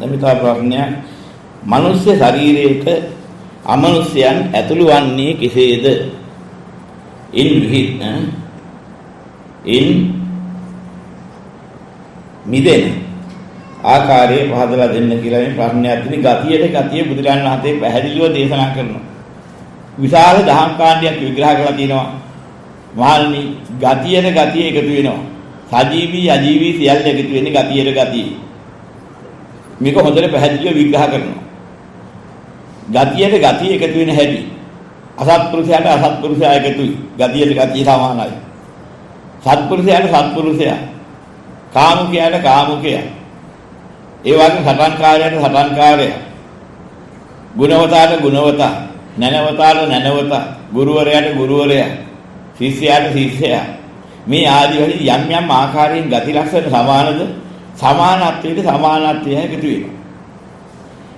දැන් තව ප්‍රශ්නයක්. මනුෂ්‍ය ශරීරයක අමනුෂ්‍යයන් ඇතුළු වන්නේ කෙසේද? ඉන් මිදෙන ආකාරයේ පහදලා දෙන්න කියලා මේ ප්‍රශ්නයක් තියෙන. ගතිය බුදුරජාණන් වහන්සේ පැහැදිලිව දේශනා කරනවා. විශාල දහම් කාණ්ඩයක් විග්‍රහ කරලා තියෙනවා. මහණනි, ගතිය එකතු වෙනවා. සජීවී අජීවී සියල්ල එකතු වෙන්නේ ගතිය. මේක හොඳට පැහැදිලිව විග්‍රහ කරනවා. ගතිය එකතු වෙන හැටි. අසත්පුරුෂයාට අසත්පුරුෂයා එකතුයි. ගතිය සමානයි. සත්පුරුෂයාට සත්පුරුෂයා. කාමුකයාට කාමුකයා. ඒ වගේම සටන්කාරයාට සටන්කාරයා. ගුණවතාට ගුණවතා. නැනවතාට නැනවතා. ගුරුවරයාට ගුරුවරයා. ශිෂ්‍යයාට ශිෂ්‍යයා. මේ ආදී වශයෙන් යම් ආකාරයෙන් ගති ලක්ෂණ සමානද? සමානත්වයට සමානත්වය එකතු වෙනවා.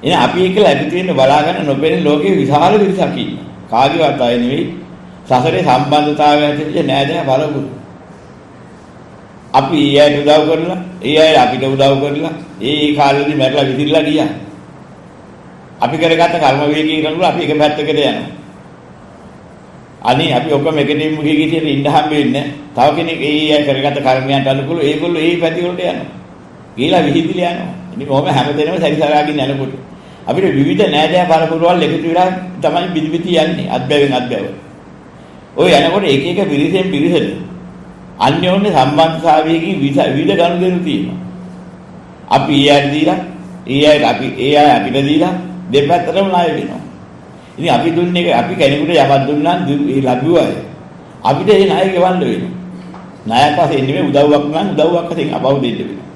එහෙනම් අපි එක්කලා එකතු වෙන්න බලා ගන්න නොපෙනෙන ලෝකේ විශාල පිරිසක් ඉන්නවා. කාගේවත් අය නෙවෙයි. සසරේ සම්බන්ධතාවය ඇතුළේ නෑදෑ බලපුරු. අපි ඊයට උදව් කරලා, ඊය අපිට උදව් කරලා, ඒ කාලෙදි මැරලා විසිරලා ගියා. අපි කරගත්ත කර්ම වේගයෙන් කරලා අපි එක පැත්තකට යනවා. අනේ අපි ඔක්කොම එකටම ගිහින් ඉන්න හම්බෙන්නේ. තව කෙනෙක් ඊය කරගත්ත කර්මයන්ට අනුකූල ඒගොල්ලෝ ඒ පැති වලට යනවා. ගිහලා විහිදිලා යනවා. ඉතින් කොහොම හැමදේම සැරිසරාගෙන යනකොට අපිට විවිධ නෑදෑ පරපුරවල් එකතු වෙලා තමයි බිලිබිති යන්නේ අත්බැව. ඔය යනකොට එක පිරිසෙන් පිරිසට අන්‍යෝන්‍ය සම්බන්ධතාවයකින් විවිධ ගනුදෙනු තියෙනවා. අපි ඊයට දීලා, ඒ අය අපිට දීලා දෙපැත්තටම ණය වෙනවා. ඉතින් අපි දුන්නේ අපි කෙනෙකුට යමක් දුන්නා ඒ ලැබුවා අපිට ඒ ණය ගෙවන්න වෙනවා. ණයක් වශයෙන් නෙමෙයි උදව්වක් නම් උදව්වක් වශයෙන් අපව දෙන්න වෙනවා.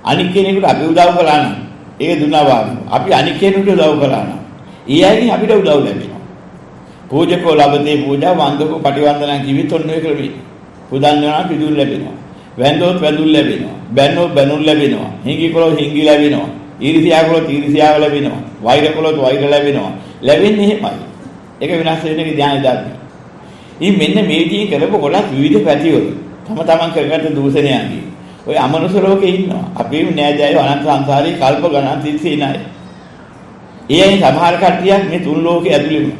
අනික් කෙනෙකුට අපි උදව් කළා නම් ඒක දුන්නා වගේ. අපි අනික් කෙනෙකුට උදව් කළා නම් ඒ අයගෙන් අපිට උදව් ලැබෙනවා. පූජකෝ ලබතේ පූජා වන්දකෝ පටිවන්දනා කිවිත් ඔන්න ඔය ක්‍රමී. පුදන්නවා පිදුල් ලැබෙනවා. වැන්දොත් වැඳුල් ලැබෙනවා. බැන්නොත් බැනුල් ලැබෙනවා. හිඟි කළොත් හිඟි ලැබෙනවා. ඊර්ෂ්‍යා කළොත් ඊර්ෂ්‍යාව ලැබෙනවා. වෛර කළොත් වෛර ලැබෙනවා. ලැබෙන්නේ එහෙමයි. ඒක විනාශ වෙන එක ධ්‍යාන දාන්න. ඉතින් මෙන්න මේ විදිහේ කරපු කොටස් විවිධ පැතිවල තමන් කරගත්ත දූෂණයන්ගේ ඔය අමනුෂ්‍ය ලෝකේ ඉන්නවා. අපේ නෑදෑයෝ අනන්ත සංසාරේ කල්ප ගණන් තිස්සේ ඉනයි. ඒ අය සමහර කට්ටියක් මේ තුන් ලෝකේ ඇතුළේම.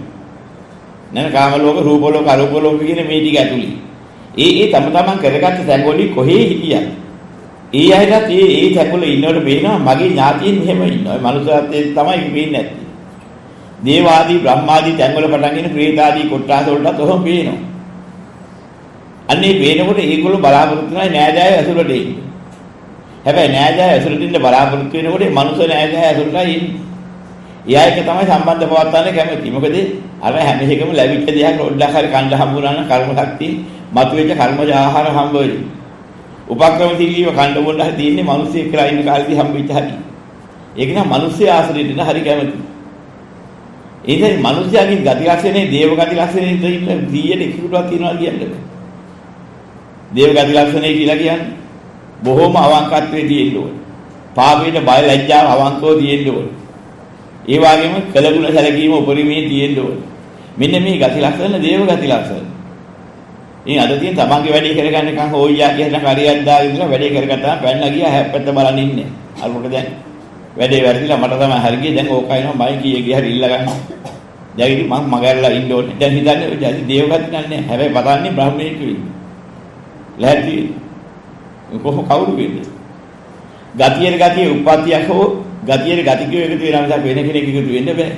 නේද? කාම ලෝක, රූප ලෝක, අරූප ලෝක කියන මේ ටික ඇතුළේ. ඒ තමන් කරගත්ත තැන්වලි කොහේ හිටියත් ඒ අයටත් ඒ තැන්වල ඉන්නකොට බේනවා මගේ ඥාතියින් එහෙම ඉන්නවා. ඒ මනුස්සයත් තමයි වෙන්නේ නැත්තේ. දේවාදී බ්‍රහ්මාදී තැන්වල පටන්ගෙන ප්‍රේතාදී කොට්ටාස වලටත් ඔහොම බේනවා. අන්නේ බේනකොට ඒගොල්ලෝ බලාපොරොත්තු වෙනවා නෑදෑය ඇසුරට එන්න. හැබැයි නෑදෑය ඇසුරට ඉන්න බලාපොරොත්තු වෙනකොට මනුස්ස නෑදෑය ඇසුරට ඉන්නේ. එයා එක තමයි සම්බන්ධ පවත්වන්න කැමති. මොකද අර හැම එකම ලැබිච්ච දෙයක් රොඩක් හරි කන්න හම්බුනා නම් කර්ම ශක්තිය මතුවෙච්ච කර්මජ ආහාර හම්බ වෙයි. උපක්‍රම තිරීම කන්න බොන්න හරි තියෙන්නේ මිනිස්සෙක් කියලා ඉන්න කාලෙදි හම්බෙච්ච හැටි. ඒක නම් මිනිස්සු ආශ්‍රයෙන් ඉන්න හරි කැමති. ඒකයි මිනිස්යාගේ ගති ලක්ෂණේ දේව ගති ලක්ෂණේ ඉන්න 100ට එකකටවත් තියනවා කියන්නේ. දේව ගති ලක්ෂණේ කියලා කියන්නේ බොහොම අවංකත්වයේ තියෙන්න ඕනේ. පාපේට බය ලැජ්ජාව අවංකව තියෙන්න ඕනේ. ඒ වගේම කළගුණ සැලකීම උපරිමයේ තියෙන්න ඕනේ. මෙන්න මේ ගති ලක්ෂණ දේව ගති ලක්ෂණ. ඉතින් අද තියෙන තමන්ගේ වැඩේ කරගන්න නිකන් හොයියා කියන කරියක් දාගෙන ඉඳලා වැඩේ කරගත්තාම පැනලා ගියා හැප්පෙත්ත බලන් ඉන්නේ. අර මොකද දැන් වැඩේ වැරදිලා මට තමයි හරි ගියේ. දැන් ඕකයිනවා මයි කීයේ ගිය හරි ඉල්ල ගන්න. දැන් ඉතින් මම මගහැරලා ඉන්න ඕනේ. දැන් හිතන්නේ ඔය දේව ගති නන්නේ. හැබැයි පතන්නේ බ්‍රහ්මයෙක් වෙන්නේ. ලැහැත්ති කොහොම කවුරු වෙන්නේ? ගතියේ උප්පත්තියක් හෝ ගතියේ ගතිකෝ එකතු වෙනා නිසා වෙන කෙනෙක් එකතු වෙන්න බෑ.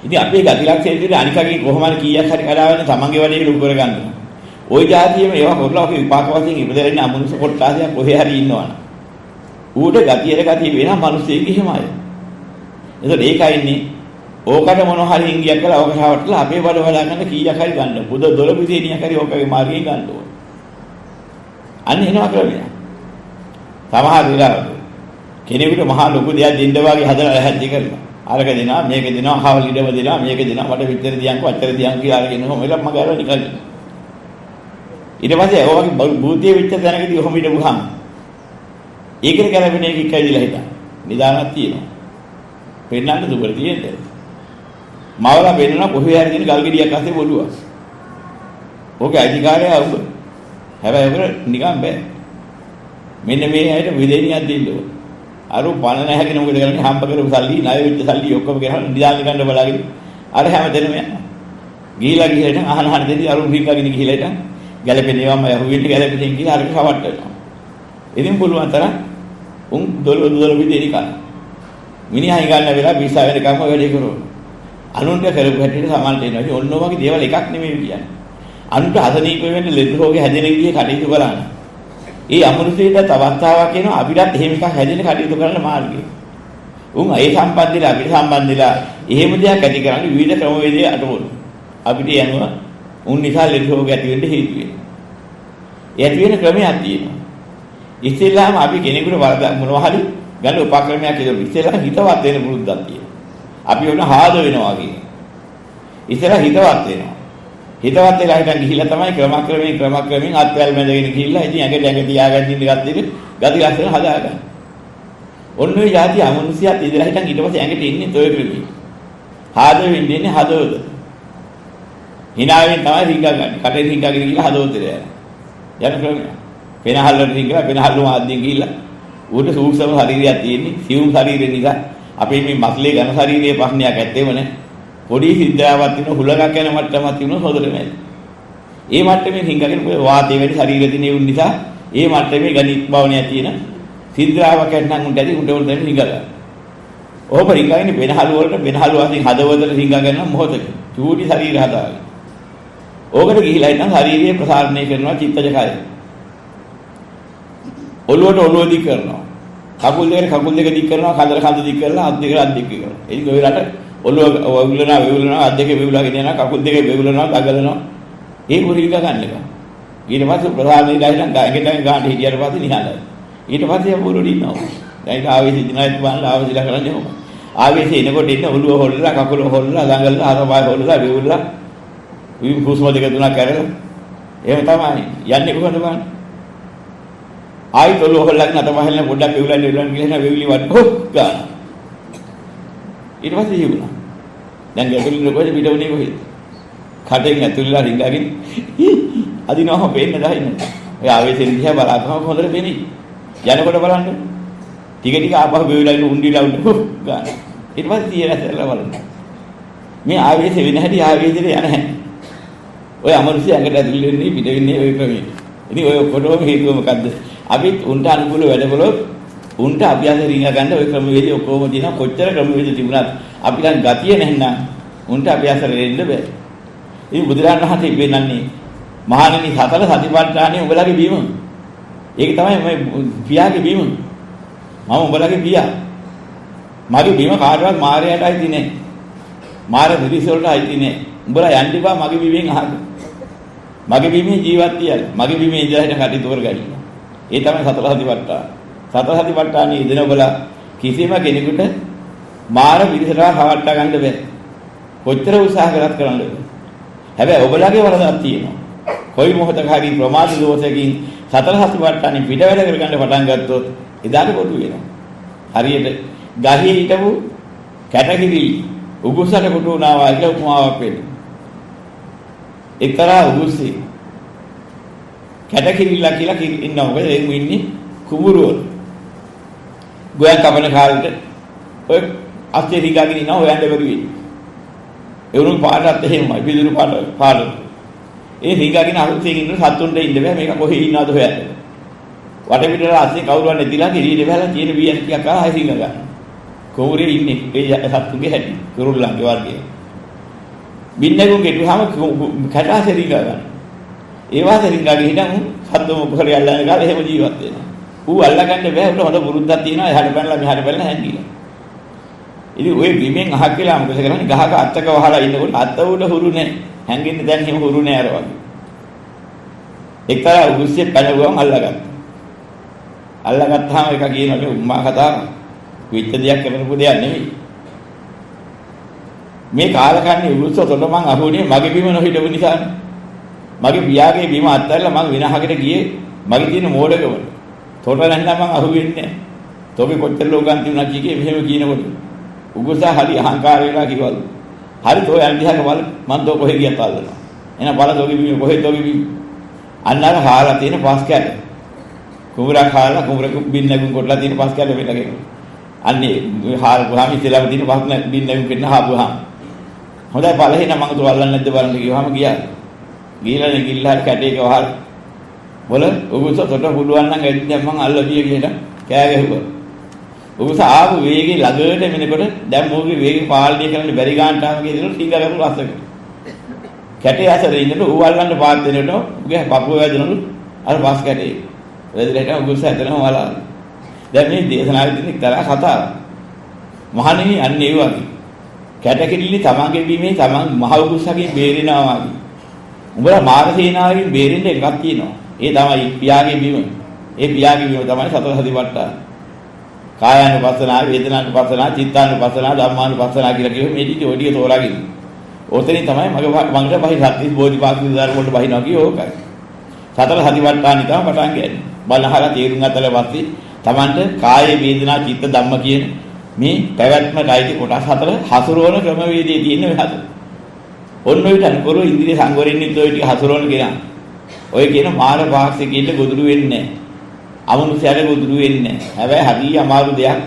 ඉතින් අපේ ගති ලක්ෂණ විදිහට අනිකගෙන් කොහොම හරි කීයක් හරි කඩාගෙන තමන්ගේ වැඩේ ලුක් කරගන්නවා. ওই જાතියෙම ඒවා කරලා ඔක විපාක වශයෙන් ඉපදෙලා ඉන්න අමනුෂ්‍ය කොට්ටාසයක් කොහේ හරි ඉන්නවනේ. ඌට ගතියේ වෙනා මිනිස්සෙක් එහෙමයි. එතකොට ඒකයි ඉන්නේ ඕකට මොන හරි හිංගියක් කරලා ඕක රවට්ටලා අපේ බඩ වඩා ගන්න කීයක් හරි ගන්න. බුද 12 පිටේනියක් හරි ඕකගේ මාර්ගයෙන් ගන්න ඕන. අන්න එනවා ක්‍රමය. සමහර වෙලාවට කෙනෙකුට මහා ලොකු දෙයක් දෙන්න වගේ හදලා ලැහැත්ති කරනවා. අරක දෙනවා මේක දෙනවා හවල් ඉඩම දෙනවා මේක දෙනවා මට විතර දියන්කෝ අතර දියන් කියලා අරගෙන ඔහොම එලා මම ගාලා නිකන්. ඊට පස්සේ ඔයගේ භූතිය විච්ච දැනකදී ඔහොම ඉඳපුවාම ඒකට ගැලපෙන එකක් ඇවිදලා හිටා. නිදානක් තියෙනවා. පෙන්නන්න දුබල තියෙන්නේ. මවලා වෙන්න කොහේ හරි දින ගල් ගෙඩියක් අස්සේ බොලුවා. ඕකේ අධිකාරය අවුල. හැබැයි ඔකට නිකන් බෑ. මෙන්න මේ ඇයිට විදේනියක් දෙන්න ඕන. අර පණ නැහැ කියන මොකද කරන්නේ? හම්බ කරපු සල්ලි, ණය වෙච්ච සල්ලි ඔක්කොම ගෙනහලා නිදාන ගන්න බලාගෙන අර හැමදෙනම යනවා. ගිහිලා ඉතින් අහන දෙදී අරුන් රින්ගගෙන ගිහිලා ඉතින් ගැලපෙනේවම යහුවෙන්න ගැලපෙන්නේ කියලා අරක කවට්ටනවා. ඉතින් පුළුවන් තරම් උන් දොළ විදේනි කන. මිනිහා ගන්න වෙලා බීසා වෙනකම්ම වැඩේ කරනවා. අනුන්ට කරපු හැටියට සමානට එනවා. ඉතින් ඔන්න ඔයගේ දේවල් එකක් නෙමෙයි කියන්නේ. අනුන්ට අසනීප වෙන්න ලෙඩ රෝගේ හැදෙන විදිහ කටයුතු කරන්න. ඒ අමෘතයට අවස්ථාවක් එනවා අපිටත් එහෙම එකක් හැදෙන්න කටයුතු කරන්න මාර්ගය. උන් ඒ සම්බන්ධිලා අපිට සම්බන්ධිලා එහෙම දෙයක් ඇති කරන්නේ විවිධ ක්‍රමවේදයේ අටවල. අපිට යනවා උන් නිසා ලෙඩ රෝග ඇති වෙන්න හේතු වෙනවා. ඒ ඇති වෙන ක්‍රමයක් තියෙනවා. ඉතින්ලාම අපි කෙනෙකුට වරද මොනවා හරි ගන්න උපක්‍රමයක් කියනවා. ඉතින්ලා හිතවත් වෙන පුරුද්දක් තියෙනවා. අපි උන හාද වෙනවා කියන්නේ. ඉතින්ලා හිතවත් වෙනවා. හිතවත් වෙලා හිටන් ගිහිල්ලා තමයි ක්‍රමක්‍රමයෙන් අත්වැල් මැදගෙන ගිහිල්ලා ඉතින් ඇඟ තියාගෙන ඉන්න ගත්තේ ගති ලස්සන හදාගන්න. ඔන්න ඔය જાති අමනුෂ්‍යයත් ඉඳලා හිටන් ඊට පස්සේ ඇඟට ඉන්නේ toy ක්‍රමී. හාද වෙන්නේ ඉන්නේ හදවත. hinaවෙන් තමයි රිංගගන්නේ. කටේ රිංගගෙන ගිහිල්ලා හදවතට යනවා. යන ක්‍රමය. පෙනහල්ලට රිංගලා පෙනහල්ලු ආද්දියෙන් ගිහිල්ලා ඌට සූක්ෂම ශරීරයක් තියෙන්නේ. සියුම් ශරීරය නිසා අපේ මේ මස්ලේ ඝන ශරීරයේ ප්‍රශ්නයක් ඇත්තේම නැහැ. පොඩි සිද්ධාවක් තියෙන හුලඟක් යන මට්ටමක් තියෙනවා හොදටම ඇති. ඒ මට්ටමේ රිංගගෙන වාතය වැඩි ශරීරය තියෙන උන් නිසා ඒ මට්ටමේ ගණිත භාවනයක් තියෙන සිද්ධාවක් නැත්නම් උන්ට ඇති උන්ට උන් දැන් රිංගලා. ඔහොම රිංගගෙන වෙනහළු වලට වෙනහළු වශයෙන් හදවතට රිංගගෙන මොහොතක චූටි ශරීර හදාගන්න. ඕකට ගිහිලා ඉන්න ශරීරයේ ප්‍රසාරණය කරනවා චිත්තජ කය. ඔළුවට ඔළුව දික් කරනවා. කකුල් දෙක දික් කරනවා කඳ දික් කරලා අත් දෙක දික් කරනවා. ඒක ඔයලට ඔළුව වෙවුලනවා අත් දෙක වෙවුලාගෙන යනවා කකුල් දෙක වෙවුලනවා දඟලනවා. ඒක රිංග ගන්න එක. ඊට පස්සේ ප්‍රසාරණය ගහින් ගාගෙන ගාන්න හිටියට පස්සේ නිහඬයි. ඊට පස්සේ අපුරුඩ ඉන්නවා. දැන් ආවේශ දිනයිත් බලලා ආවේශලා කරන්නේ කොහොමද? ආවේශ එනකොට ඉන්න ඔළුව හොල්ලලා කකුල හොල්ලලා දඟලලා අර පාය හොල්ලලා වෙවුලලා හුස්ම දෙක තුනක් කරලා එහෙම තමයි යන්නේ කොහොමද බලන්න. ආයි ඔළුව හොල්ලගෙන අත පහලන පොඩ්ඩක් වෙවුලන්න කියලා වෙවිලි වට ගන්න. ඊට පස්සේ ජීවුණා. දැන් ගැටලුනේ කොහෙද පිටවුනේ කොහෙද? කටෙන් ඇතුළලා රිංගගෙන අදිනවම පේන්න දාන්නේ. ඔය ආවේශෙන් දිහා බලාපුවම හොඳට පේන්නේ. යනකොට බලන්න. ටික ආපහු වෙවිලා උණ්ඩිලා ගන්න. ඊට පස්සේ තියලා ඇතලා බලන්න. මේ ආවේශ වෙන හැටි ආවේශෙට යන හැටි. ඔය අමනුෂ්‍ය ඇඟට ඇතුල් වෙන්නේ පිට වෙන්නේ ඔය ක්‍රමයේ. ඉතින් ඔය ඔක්කොටම හේතුව මොකද්ද? අපිත් උන්ට අනුකූල වැඩ කළොත් උන්ට අභ්‍යාස රිංග ගන්න ඔය ක්‍රමවේදී ඔක්කොම දිනා කොච්චර ක්‍රමවේදී තිබුණත් අපි දැන් ගතිය නැත්නම් උන්ට අභ්‍යාස දෙන්න බෑ. ඉතින් බුදුරජාණන් වහන්සේ පෙන්නන්නේ මහණෙනි සතර සතිපට්ඨානෙ උඹලගේ බීම. ඒක තමයි මම පියාගේ බීම. මම උඹලගේ පියා. මගේ බීම කාටවත් මායයට අයිති නෑ. මාර මිරිස් වලට අයිති නෑ. උඹලා යන්න බා මගේ බීමෙන් අහන්න. මගේ බීමේ ජීවත් තියලා මගේ බීමේ ඉඳලා හිට කටයුතු කරගන්න. ඒ තමයි සතර සතිපට්ඨාන. සතර සතිපට්ඨානෙ ඉඳන ඔබලා කිසිම කෙනෙකුට මාර මිරිසට හවට්ට ගන්න බෑ. කොච්චර උත්සාහ කරත් කරන්න බෑ. හැබැයි ඔබලාගේ වරදක් තියෙනවා. කොයි මොහොතක හරි ප්‍රමාද දෝෂයෙන් සතර සතිපට්ඨානෙ පිට වැඩ කරගන්න පටන් ගත්තොත් එදාට කොටු වෙනවා. හරියට ගහේ හිටපු කැටකිරි උගුසට කොටු වුණා වගේ උපමාවක් වෙන්නේ. එක්තරා උගුසේ කැටකිරිල්ලා කියලා ඉන්නවා. මොකද ඒ ඉන්නේ කුඹුරු වල. ගෝයන් කපන කාලෙට ඔය අස්තේ රිගාගෙන ඉන්නවා හොයන්න බැරි. ඒ උණු පාටත් එහෙමයි පිළිදුරු පාට. ඒ රිගාගෙන අරුතේ ඉන්න සතුන්ට ඉන්න බෑ මේක කොහේ ඉන්නවද හොයන්න. වටපිටට අස්සේ කවුරුවත් නැතිලා කිරියට බහලා තියෙන බියන් ටිකක් ආයෙ රිංග ගන්න. කෝරේ ඉන්නේ ඒ සතුන්ගේ හැටි කුරුල්ලන්ගේ වර්ගය. බින්නගුන් ගෙටුවාම කැටාසේ රිංග ගන්න. ඒ වාසේ රිංගාගෙන හිටන් සද්දම කොහරි අල්ලගෙන ගාලා එහෙම ජීවත් වෙනවා. ඌ අල්ලගන්න බෑ උට හොඳ පුරුද්දක් තියෙනවා එහාට පැනලා මෙහාට පැනලා හැංගිලා. ඉතින් ඔය බිමෙන් අහක් කියලා මොකද කරන්නේ ගහක අත්තක වහලා ඉන්නකොට අත්ත උඩ හුරු නැහැ. හැංගෙන්න දැන් එහෙම හුරු නැහැ අර වගේ. එක්තරා උගුස්සේ පැනගුවම අල්ලගත්තා. අල්ලගත්තාම එක කියනවා උම්මා කතාව. විච්ච දෙයක් කරනපු දෙයක් නෙමෙයි. මේ කාලකන්ණි උගුස්සතොට මං අහුනේ මගේ බිම නොහිටපු නිසානේ. මගේ පියාගේ බිම අත්හැරලා මං වෙනහකට ගියේ මගේ තියෙන මෝඩකම. තොට නැන්නා මං අහුවෙන්නේ නැහැ. තෝගේ කොච්චර ලෝකන් තියුණා කීකේ මෙහෙම කියනකොට උගුසා හරි අහංකාර වෙලා කිව්වලු. හරි තෝ යන් දිහාක බල මං තෝ කොහෙ ගියත් අල්ලනවා. එහෙනම් බල තෝගේ බිම කොහෙද තෝගේ බිම? අන්නර හාලා තියෙන පස් කැල. කුඹරක් හාලා කුඹරක බින්නකුන් කොටලා තියෙන පස් කැල වෙලගෙන. අන්නේ හාරපුවාම ඉතලම දින පහක් බින්නෙන් පින්න හාපුවාම. හොඳයි බලහින මම තුවල්ලන්නේ නැද්ද බලන්න කිව්වම ගියා. ගිහලා ගිල්ලා කැටේක වහල්. බොල උගුස තොට පුළුවන් නම් එද්දි දැන් මං අල්ලපිය කියලා කෑ ගැහුවා. උගුස ආපු වේගේ ළඟට මෙනකොට දැන් මොකද වේගේ පාලනය කරන්න බැරි ගන්නට ආව කියලා ටික කරපු අස්සක. කැටේ අසරේ ඉන්නකොට ඌ අල්ලන්න පාත් දෙනකොට උගේ පපුව වැදෙනලු අර පස් කැටේ. වැදලා උගුස ඇතනම වලා. දැන් මේ දේශනාවේ තියෙන එක්තරා කතාවක්. මහණෙනි අන්න ඒ වගේ. කැටකිරිලි තමන්ගේ බීමේ තමන් මහ උගුස්සකින් බේරෙනවා වගේ. උඹලා මාර සේනාවෙන් බේරෙන්න එකක් තියෙනවා. ඒ තමයි පියාගේ බීම. ඒ පියාගේ බීම තමයි සතර සතිපට්ඨාන. කායානුපස්සනා, වේදනානුපස්සනා, චිත්තානුපස්සනා, ධම්මානුපස්සනා කියලා කියව මේ ටික ඔඩිය තෝරාගෙන. ඕතනින් තමයි මගට බහි සත්‍තිස් බෝධිපාක්ෂික ධර්ම වලට බහිනවා කිය ඕකයි. සතර සතිපට්ඨාන තමයි පටන් ගන්නේ. බලහලා තේරුම් ගත්තට පස්සේ තමන්ට කාය වේදනා චිත්ත ධම්ම කියන මේ පැවැත්මයි කොටස් හතර හසුරවන ක්‍රමවේදයේ තියෙන මේ හතර. ඔන්න ඔය අනුකරු ඉන්ද්‍රිය සංවරෙන්නිත් ඔය ටික හසුරවන කෙනා. ඔය කියන මාන පාක්ෂිකීට ගොදුරු වෙන්නේ නැහැ. අමනුෂ්‍යයට ගොදුරු වෙන්නේ නැහැ. හැබැයි හරිය අමාරු දෙයක්.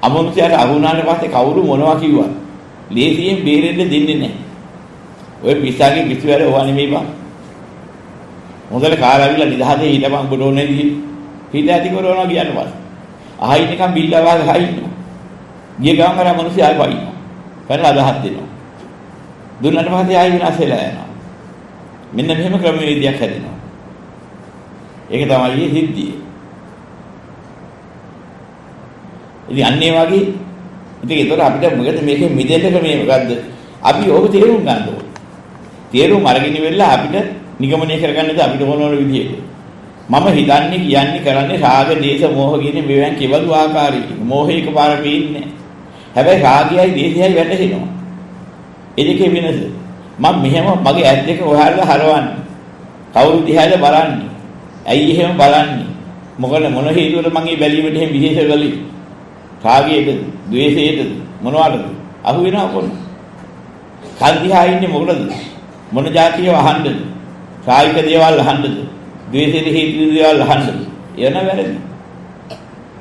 අමනුෂ්‍යයට අහුණාට පස්සේ කවුරු මොනවා කිව්වත් ලේසියෙන් බේරෙන්න දෙන්නේ නැහැ. ඔය පිස්සාගේ පිස්සු වැඩ ඕවා නෙමෙයි බං. මොකද කාර්යවිලා නිදහසේ හිටපන් ඔබට ඕනේ හිත ඇති කරනවා කියන්න බෑ. ආයින් නිකන් බිල්ලා වාගේ හයින්නවා. ගිය ගමන් අර මිනිස්සු ආයි වයින්නවා. කරලා අදහස් දෙනවා. දුන්නට පස්සේ ආයි විනාශ වෙලා යනවා. මෙන්න මෙහෙම ක්‍රමවේදයක් හැදෙනවා. ඒක තමයි සිද්ධිය. ඉතින් අන්නේ වගේ ඉතින් ඒතර අපිට මොකද මේකෙන් මිදෙන්න ක්‍රමය මොකද්ද? අපි ඕක තේරුම් ගන්න ඕනේ. තේරුම් අරගෙන ඉවෙලා අපිට නිගමනය කරගන්නද අපිට මොන විදියට. මම හිතන්නේ කියන්නේ කරන්නේ රාග, දේශ, මෝහ කියන මේවෙන් කෙවදු ආකාරයකින්. මෝහය එකපාර පේන්නේ. හැබැයි රාගයයි දේශයයි වැටහෙනවා. ඒ දෙකේ වෙනස. මම මෙහෙම මගේ ඇස් දෙක ඔයාලා හරවන්නේ. කවුරු දිහාද බලන්නේ? ඇයි එහෙම බලන්නේ? මොකද මොන හේතුවද මම මේ බැලීමට එහෙම විශේෂ කළේ? රාගයේද, ද්වේෂයේද මොනවටද? අහු වෙනවා කොහොමද? කල් දිහා ඉන්නේ මොකටද? මොන જાතියව අහන්නද? කායික දේවල් අහන්නද? ද්වේෂයේ හේතු දේවල් අහන්නද? එන වැරදි.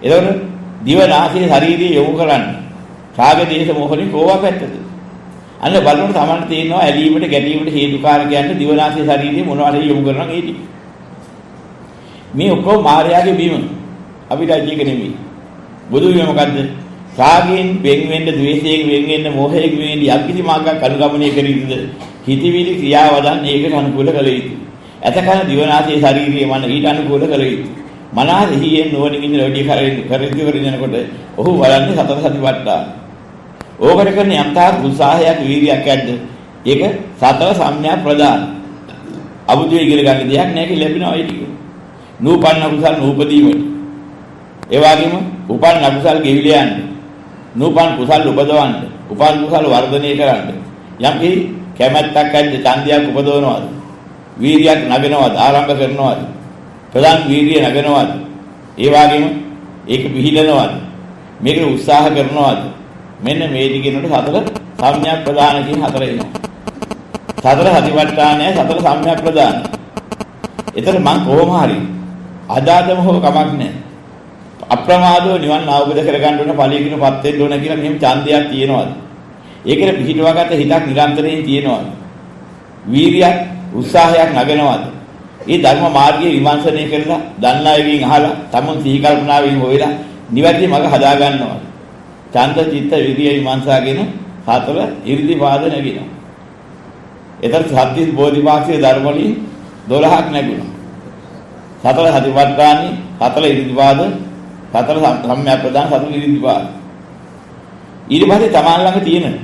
එතකොට දිවනාසයේ ශරීරය යොමු කරන්නේ රාග, දේශ, මොහොලින් කෝවා පැත්තද? අන්න බලනකොට තමන්ට තේරෙනවා ඇලීමට, ගැටීමට හේතුකාරකයන්ට දිවනාසයේ ශරීරය මොනවද යොමු කරනවා ඒ ටික. මේ ඔක්කොම මායාවේ බීම. අපිට අයිතික නෙමෙයි. බුදු විම මොකද්ද? රාගයෙන් වෙන් වෙන්න, ද්වේෂයෙන් වෙන් වෙන්න, මොහයෙන් වෙන් වෙන්න යම්කිසි මාර්ගයක් අනුගමනය කරීද? හිතවිලි ක්‍රියාවදන් ඒකට අනුකූල කළ යුතුයි. එතකන දිවනාසයේ ශාරීරියේ මන ඊට අනුකූල කළ යුතුයි. මනස හියෙන් නොවනින් ඉන්න වැඩි කරගෙන ඔහු බලන්නේ සතර සතිපට්ඨාන. ඕකට කරන යම්තා උත්සාහයක් වීර්යයක් ඇද්ද? ඒක සතර සම්‍යක් ප්‍රදාන. අමුතුවෙන් ඉගෙන ගන්න දෙයක් නෑ කියලා ලැබෙනවා ඒ ටික. නූපන්න කුසල් නූපදීමට. ඒ වගේම උපන් අකුසල් ගෙවිල යන්න. නූපන් කුසල් උපදවන්න. උපන් කුසල් වර්ධනය කරන්න. යම්කි කැමැත්තක් ඇද්ද? ඡන්දයක් උපදවනවාද? වීර්යයක් නගනවාද? ආරම්භ කරනවාද? ප්‍රධාන වීර්යය නගනවාද? ඒ වගේම ඒක පිළිදෙනවාද? මේකට උත්සාහ කරනවාද? මෙන්න මේ ටිකේනට සතර සම්‍යක් ප්‍රදාන කියන හතර එනවා. සතර සතිපට්ඨානය සතර සම්‍යක් ප්‍රදාන. ඒතර මං කොහොම හරි අදාදම හෝ කමක් නැහැ. අප්‍රමාදව නිවන් අවබෝධ කරගන්න ඕන ඵලයකින්පත් වෙන්න ඕන කියලා මෙහෙම ඡන්දයක් තියෙනවාද? ඒකට පිහිටවාගත්ත හිතක් නිරන්තරයෙන් තියෙනවාද? වීරියක් උත්සාහයක් නගනවාද? මේ ධර්ම මාර්ගයේ විමර්ශනය කරලා දන්නායකින් අහලා තමන් සිහි කල්පනාවෙන් හොයලා නිවැරදි මඟ හදා ගන්නවා. ඡන්ද චිත්ත විරිය විමර්ශාගෙන හතර ඉර්ධිපාද නැගිනවා. ඒතර සත්‍තිස් බෝධිපාක්ෂික ධර්ම වලින් 12ක් නැගුණා. සතර සතිපට්ඨානෙ, සතර ඉර්ධිපාද, සතර සම්‍යක් ප්‍රදාන, සතර ඉර්ධිපාද. ඊට පස්සේ තමන් ළඟ තියෙන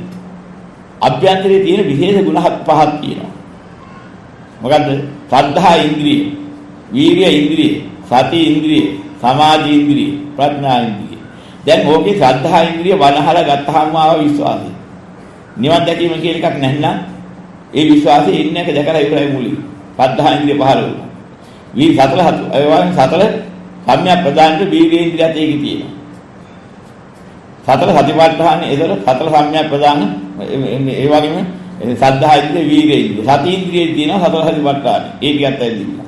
අභ්‍යන්තරයේ තියෙන විශේෂ ගුණ පහක් තියෙනවා. මොකද්ද? ශ්‍රද්ධා ඉන්ද්‍රිය, වීර්ය ඉන්ද්‍රිය, සති ඉන්ද්‍රිය, සමාධි ඉන්ද්‍රිය, ප්‍රඥා ඉන්ද්‍රිය. දැන් ඕකේ ශ්‍රද්ධා ඉන්ද්‍රිය වනහලා ගත්තාම ආව විශ්වාසය. නිවන් දැකීම කියන එකක් නැත්නම් ඒ විශ්වාසයේ ඉන්නේ එක දැකලා ඉවරයි මුලින්. ශ්‍රද්ධා ඉන්ද්‍රිය පහළ වුණා. සතර සම්‍යක් ප්‍රදානට වීර්ය ඉන්ද්‍රියත් ඒකේ තියෙනවා. සතර සතිපට්ඨාන ඒතර සතර සම්‍යක් ප්‍රදාන ඒ වගේම සද්ධා ඉන්ද්‍රිය, වීර්ය ඉන්ද්‍රිය, සති ඉන්ද්‍රිය තියෙනවා සතර සතිපට්ඨාන. ඒ ටිකත් ඇවිල්ලා.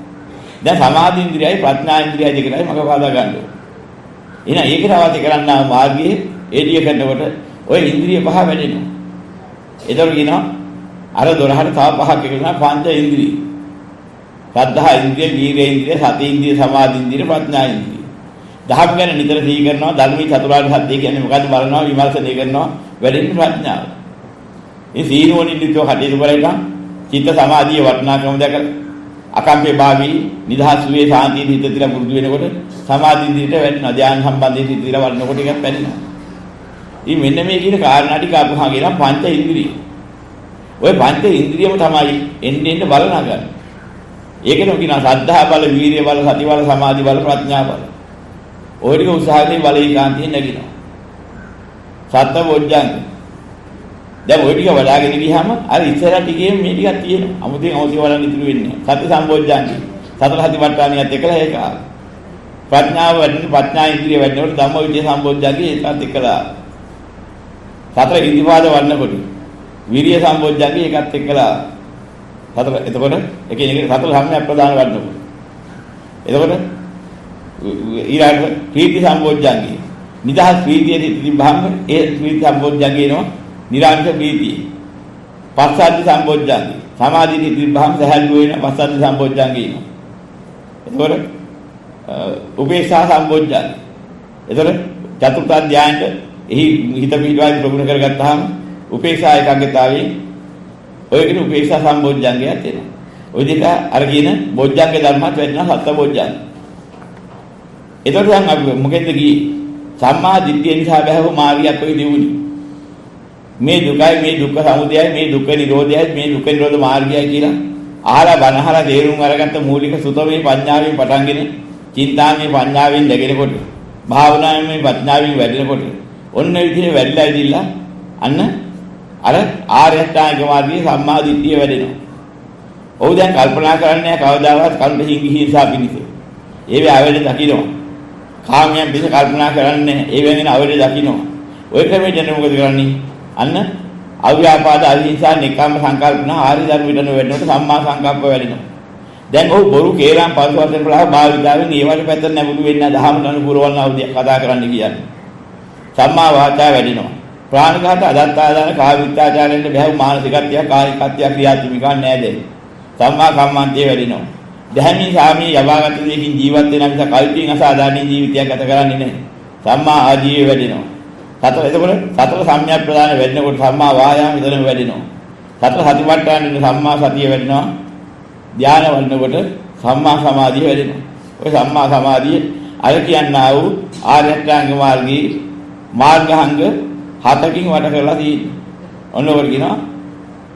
දැන් සමාධි ඉන්ද්‍රියයි ප්‍රඥා ඉන්ද්‍රියයි දෙකයි මග පාදා ගන්න ඕනේ. එහෙනම් ඒකට අවශ්‍ය කරන්නා මාර්ගයේ ඒඩිය කරනකොට ඔය ඉන්ද්‍රිය පහ වැඩෙනවා. ඒතර කියනවා අර 12ට තව පහක් එකතුනා පංච ඉන්ද්‍රිය. සද්ධා ඉන්ද්‍රිය, වීර්ය ඉන්ද්‍රිය, සති ඉන්ද්‍රිය, සමාධි ඉන්ද්‍රිය, ප්‍රඥා ඉන්ද්‍රිය. දහම් ගැන නිතර සිහි කරනවා. ධර්මී චතුරාර්ය සත්‍ය කියන්නේ මොකද්ද බලනවා, විමර්ශනය කරනවා, වැඩෙන්නේ ප්‍රඥාව. මේ සීනුවණින් නිතර කටයුතු කරලා චිත්ත සමාධිය වටිනාකම දැකලා අකම්පේ භාවී නිදහස් වේ සාන්තිය හිත තියලා පුරුදු වෙනකොට සමාධි ඉන්ද්‍රියට වැඩෙනවා. ධ්‍යාන සම්බන්ධයෙන් හිත තියලා වඩනකොට එකක් වැඩෙනවා. ඉතින් මෙන්න මේ කියන කාරණා ටික අපහා කියන පංච ඉන්ද්‍රිය. ඔය පංච ඉන්ද්‍රියම තමයි එන්න බලන ගන්න. ඒකෙම කියනවා සද්ධා බල, වීර්ය බල, සති බල, සමාධි බල, ප්‍රඥා බල. ඔය ටික උසාවියේ බලේ කාන්තියෙන් නැගිනවා. සත්ත බොජ්ජංග. දැන් ඔය ටික වඩාගෙන ගියාම අර ඉස්සරහ ටිකේ මේ ටිකක් තියෙනවා. 아무තෙන් අවශ්‍ය වලන් ඉතුරු වෙන්නේ. සති සම්බොජ්ජංග. සතර සතිපට්ඨානියත් එක්කලා ඒක ආවා. ප්‍රඥාව වැඩි ප්‍රඥා ඉන්ද්‍රිය වැඩිනකොට ධම්මවිචේ සම්බොජ්ජංගේ ඒකත් එක්කලා. සතර ඉන්ද්‍රියවාද වඩනකොට විරිය සම්බොජ්ජංගේ ඒකත් එක්කලා. සතර එතකොට එකිනෙකට සතර සම්‍යක් ප්‍රදාන වඩනකොට. එතකොට ඊළඟ ප්‍රීති සම්බොජ්ජංගේ නිදහස් ප්‍රීතිය තිබ්බහම ඒ ප්‍රීති සම්බොජ්ජංගේ නෝ නිරාමිෂ ප්‍රීතිය. පස්සද්ධි සම්බොජ්ජංගේ සමාධිය තිබ්බහම සහැල්ලු වෙන පස්සද්ධි සම්බොජ්ජංගේ නෝ. එතකොට උපේක්ෂා සම්බොජ්ජංගේ. එතකොට චතුර්ථ ධානයට එහි හිත පිටවායි ප්‍රගුණ කරගත්තාම උපේක්ෂා එකඟතාවයේ ඔය කියන උපේක්ෂා සම්බොජ්ජංගයක් එනවා. ඔය දෙක අර කියන බොජ්ජංග ධර්මات වෙනවා සත්ත බොජ්ජංග. එතකොට දැන් අපි මොකෙන්ද ගියේ? සම්මා දිට්ඨිය නිසා බැහැව මාර්ගයක් ඔය දියුනේ. මේ දුකයි, මේ දුක්ඛ සමුදයයි, මේ දුක්ඛ නිරෝධයයි, මේ දුක්ඛ නිරෝධ මාර්ගයයි කියලා ආලා බණහලා තේරුම් අරගත්ත මූලික සුතමේ ප්‍රඥාවෙන් පටන්ගෙන චින්තාමේ ප්‍රඥාවෙන් දැගෙනකොට භාවනාවේ ප්‍රඥාවෙන් වැඩෙනකොට ඔන්න විදිහේ වැඩිලා ඉදිලා අන්න අර ආර්ය අෂ්ටාංග මාර්ගයේ සම්මා දිට්ඨිය වැඩෙනවා. ඔව් දැන් කල්පනා කරන්නේ කවදාවත් කල්ප හිංගිහිසා පිණිස. ඒවේ ආවෙද දකින්නවා. කාමයන් පිස කල්පනා කරන්නේ ඒවෙන් එන ආවෙද දකින්නවා. ඔය ක්‍රමයෙන් යන්නේ මොකද කරන්නේ? අන්න අව්‍යාපාද අහිංසා නිකම්ම සංකල්පන ආර්ය ධර්මයට වෙන්නකොට සම්මා සංකප්ප වැඩෙනවා. දැන් ඔහු බොරු කේලම් පරිවර්තන කළා භාවිතාවෙන් ඒවට පැත්තට නැඹුරු වෙන්නේ දහමට අනුපූරවන්න අවදී කතා කරන්න කියන්නේ. සම්මා වාචා වැඩෙනවා. ප්‍රාණඝාත අදත්තාදාන කායවිත්‍යාචාරයෙන් බැහැ මානසිකත්වය කායිකත්වය ක්‍රියාත්මක නැහැ දැන්. සම්මා කම්මන්තේ වැඩෙනවා. දැහැමි සාමී යවාගත දෙකින් ජීවත් වෙන නිසා කල්පින් අසාධාරණ ජීවිතයක් ගත කරන්නේ නැහැ. සම්මා ආජීවය වැඩෙනවා. සතර එතකොට සතර සම්‍යක් ප්‍රදාන වෙන්නකොට සම්මා වායාම ඉදරම වැඩෙනවා. සතර සතිපට්ඨානෙ සම්මා සතිය වැඩෙනවා. ධානය වඩනකොට සම්මා සමාධිය වැඩෙනවා. ඔය සම්මා සමාධිය අර කියන්නා වූ ආර්ය අෂ්ටාංග මාර්ගයේ මාර්ගාංග 7කින් වට කරලා තියෙනවා. ඔන්න ඔකට කියනවා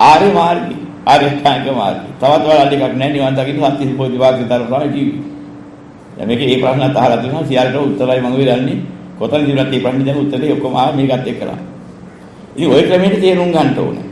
ආර්ය මාර්ගය. ආර්ය අෂ්ටාංග මාර්ගය. තවත් වල අඩියක් නැහැ නිවන් දකින්න සත්‍ය බෝධිපාක්ෂික ධර්ම තමයි කිව්වේ. දැන් මේකේ මේ ප්‍රශ්නත් අහලා තියෙනවා සියල්ලට උත්තරයි මම වෙලන්නේ. කොතනද ඉතින් මේ ප්‍රශ්නේ දැන් උත්තරේ ඔක්කොම ආව මේකත් එක්කලා. ඉතින් ওই ක්‍රමයට තේරුම් ගන්න ඕනේ.